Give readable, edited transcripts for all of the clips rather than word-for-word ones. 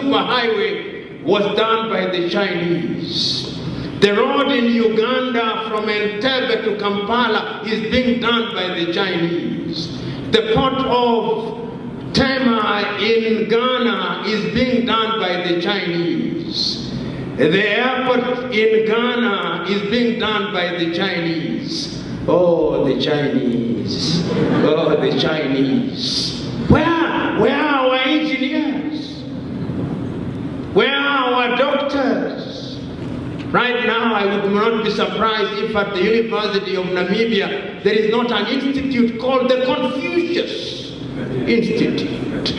superhighway was done by the Chinese. The road in Uganda from Entebbe to Kampala is being done by the Chinese. The port of Tema in Ghana is being done by the Chinese. The airport in Ghana is being done by the Chinese. Oh, the Chinese. Oh, the Chinese. Where are our engineers? Where are our doctors? Right now, I would not be surprised if at the University of Namibia there is not an institute called the Confucius Institute.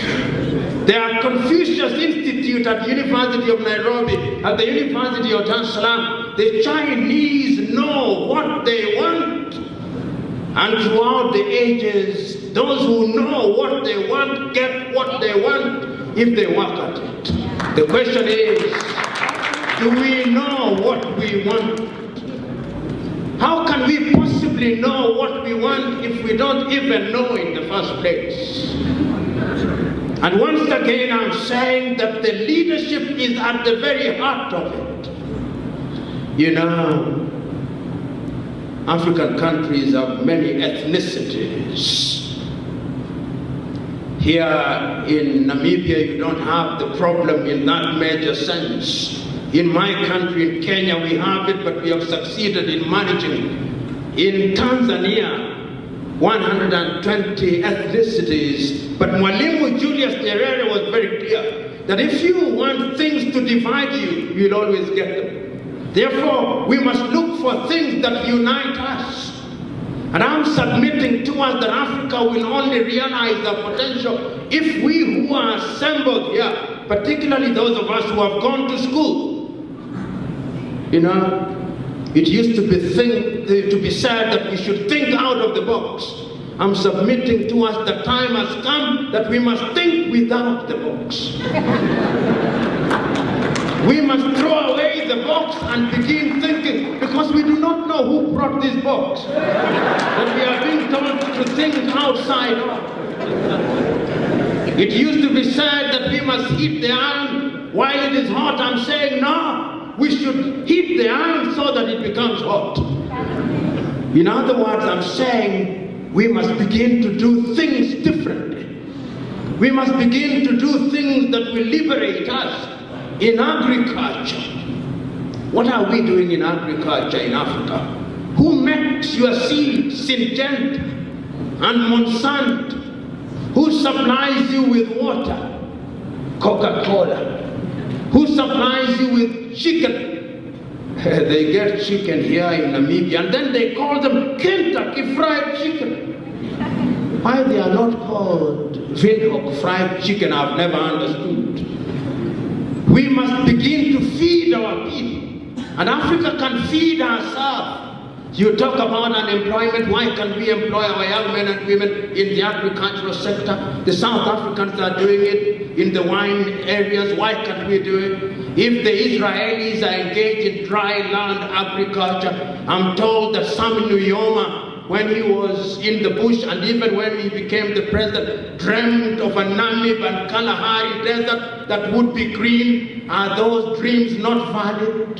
There are Confucius Institute at the University of Nairobi, at the University of Dar es Salaam. The Chinese know what they want. And throughout the ages, those who know what they want get what they want if they work at it. The question is, do we know what we want? How can we possibly know what we want if we don't even know in the first place? And once again, I'm saying that the leadership is at the very heart of it. You know, African countries have many ethnicities. Here in Namibia, you don't have the problem in that major sense. In my country, in Kenya, we have it, but we have succeeded in managing it. In Tanzania, 120 ethnicities, but Mwalimu Julius Nyerere was very clear that if you want things to divide you, you'll always get them. Therefore, we must look for things that unite us. And I'm submitting to us that Africa will only realize the potential if we who are assembled here, particularly those of us who have gone to school. You know, it used to be said that we should think out of the box. I'm submitting to us the time has come that we must think without the box. We must throw away the box and begin thinking, because we do not know who brought this box. That we are being told to think outside of. It used to be said that we must heat the iron while it is hot. I'm saying no, we should heat the iron so that it becomes hot. In other words, I'm saying we must begin to do things differently. We must begin to do things that will liberate us. In agriculture, what are we doing in agriculture in Africa? Who makes your seeds, Syngenta and Monsanto? Who supplies you with water? Coca-Cola. Who supplies you with chicken? They get chicken here in Namibia, and then they call them Kentucky Fried Chicken. Why they are not called Windhoek Fried Chicken, I've never understood. We must begin to feed our people, and Africa can feed herself. You talk about unemployment. Why can't we employ our young men and women in the agricultural sector? The South Africans are doing it in the wine areas. Why can't we do it? If the Israelis are engaged in dry land agriculture, I'm told that Sam Nujoma, when he was in the bush and even when he became the president, dreamed of a Namib and Kalahari desert that would be green. Are those dreams not valid?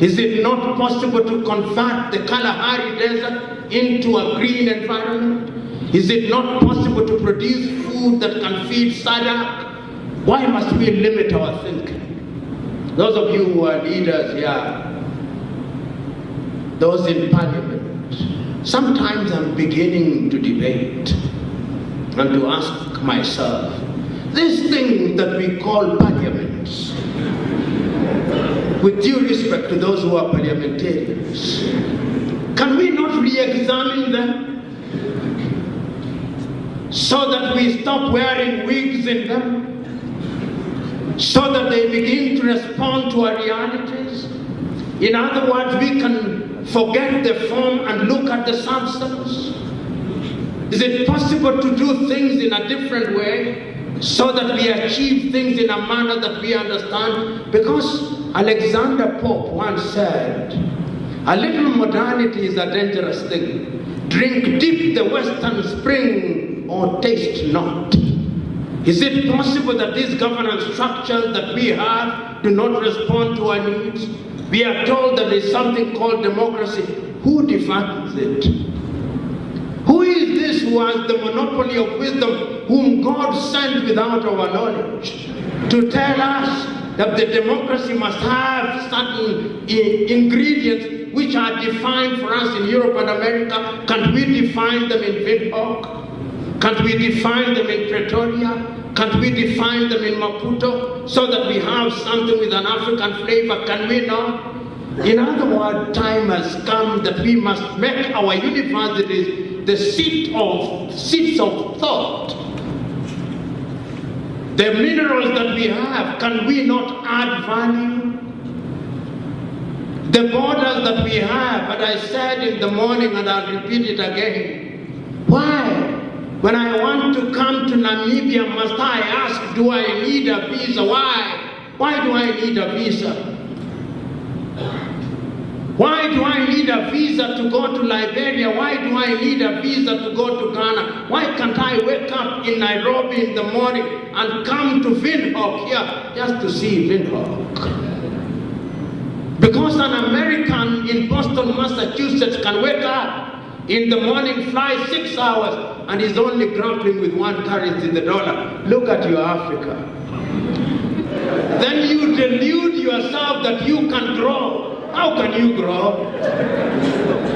Is it not possible to convert the Kalahari desert into a green environment? Is it not possible to produce food that can feed SADC? Why must we limit our thinking? Those of you who are leaders here, those in parliament, sometimes I'm beginning to debate and to ask myself, this thing that we call parliaments, with due respect to those who are parliamentarians, can we not re-examine them so that we stop wearing wigs in them, so that they begin to respond to our realities? In other words, we can forget the form and look at the substance. Is it possible to do things in a different way so that we achieve things in a manner that we understand? Because Alexander Pope once said, a little modernity is a dangerous thing. Drink deep the western spring or taste not. Is it possible that these governance structures that we have do not respond to our needs? We are told that there is something called democracy. Who defines it? Who is this who has the monopoly of wisdom, whom God sent without our knowledge, to tell us that the democracy must have certain ingredients which are defined for us in Europe and America? Can't we define them in Windhoek? Can't we define them in Pretoria? Can't we define them in Maputo so that we have something with an African flavor? Can we not? In other words, time has come that we must make our universities the seats of thought. The minerals that we have, can we not add value? The borders that we have, and I said in the morning and I'll repeat it again, why? When I want to come to Namibia, must I ask, do I need a visa? Why? Why do I need a visa? Why do I need a visa to go to Liberia? Why do I need a visa to go to Ghana? Why can't I wake up in Nairobi in the morning and come to Windhoek here just to see Windhoek? Because an American in Boston, Massachusetts can wake up in the morning, fly 6 hours, and is only grappling with one currency, the dollar. Look at your Africa. Then you delude yourself that you can grow. How can you grow?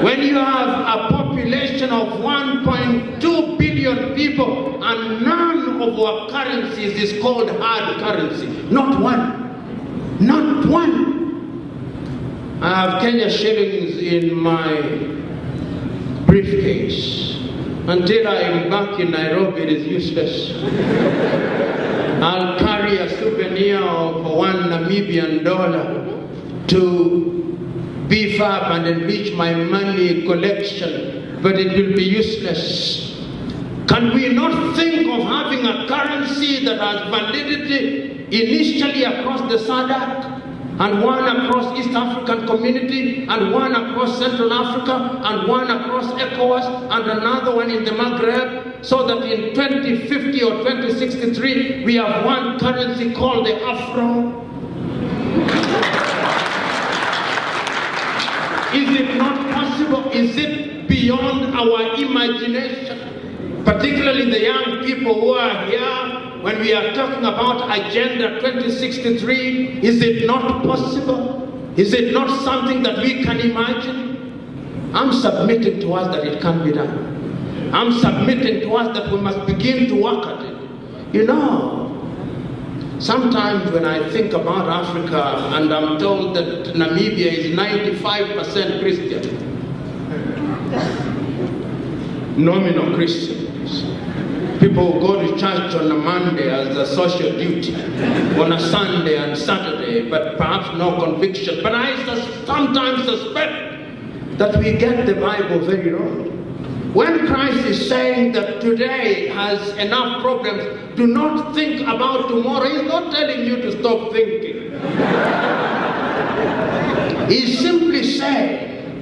When you have a population of 1.2 billion people and none of our currencies is called hard currency. Not one. Not one. I have Kenya shillings in my briefcase. Until I am back in Nairobi, it is useless. I'll carry a souvenir of $1 Namibian to beef up and enrich my money collection, but it will be useless. Can we not think of having a currency that has validity initially across the SADC, and one across East African Community, and one across Central Africa, and one across ECOWAS, and another one in the Maghreb, so that in 2050 or 2063, we have one currency called the Afro? Is it not possible? Is it beyond our imagination? Particularly the young people who are here, when we are talking about Agenda 2063, is it not possible? Is it not something that we can imagine? I'm submitting to us that it can be done. I'm submitting to us that we must begin to work at it. You know, sometimes when I think about Africa and I'm told that Namibia is 95% Christian, nominal Christians. People go to church on a Monday as a social duty, on a Sunday and Saturday, but perhaps no conviction. But I sometimes suspect that we get the Bible very wrong. When Christ is saying that today has enough problems, do not think about tomorrow, he's not telling you to stop thinking. He's simply saying,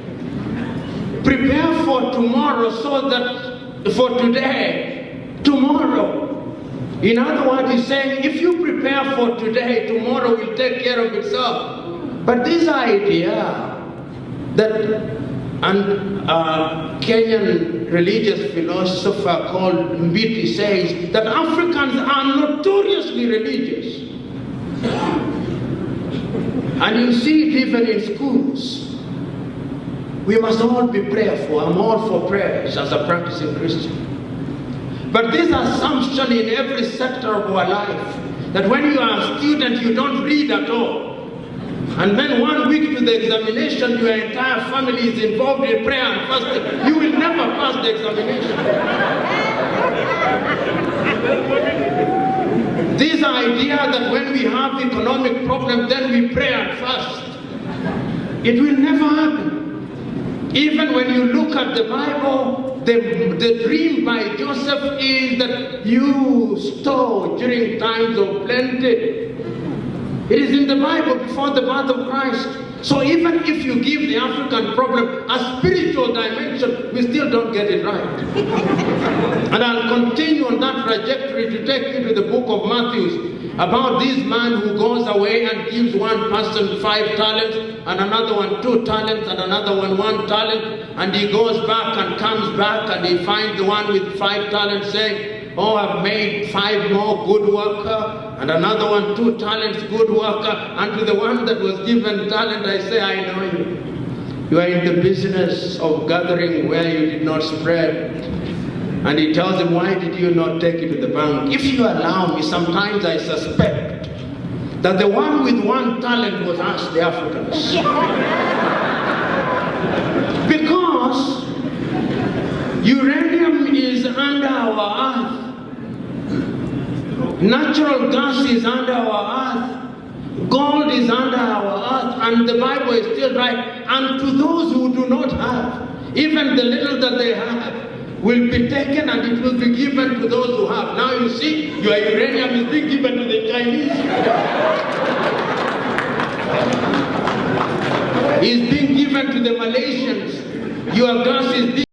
prepare for tomorrow so that for today, tomorrow. In other words, he's saying, if you prepare for today, tomorrow will take care of itself. But this idea that Kenyan religious philosopher called Mbiti says that Africans are notoriously religious. And you see it even in schools. We must all be prayerful. I'm all for prayers as a practicing Christian. But this assumption in every sector of our life, that when you are a student, you don't read at all. And then 1 week to the examination, your entire family is involved in prayer and fasting. You will never pass the examination. This idea that when we have economic problems, then we pray and fast. It will never happen. Even when you look at the Bible, the dream by Joseph is that you store during times of plenty. It is in the Bible before the birth of Christ. So even if you give the African problem a spiritual dimension, we still don't get it right. And I'll continue on that trajectory to take you to the book of Matthew, about this man who goes away and gives one person 5 talents, and another one 2 talents, and another one 1 talent, and he goes back and comes back and he finds the one with 5 talents saying, oh, I've made 5 more, good worker, and another one 2 talents, good worker, and to the one that was given talent I say, I know you. You are in the business of gathering where you did not spread. And he tells him, why did you not take it to the bank? If you allow me, sometimes I suspect that the one with 1 talent was us, the Africans. Because uranium is under our earth. Natural gas is under our earth. Gold is under our earth. And the Bible is still right. And to those who do not have, even the little that they have, will be taken and it will be given to those who have. Now you see, your uranium is being given to the Chinese. It's being given to the Malaysians. Your gas is being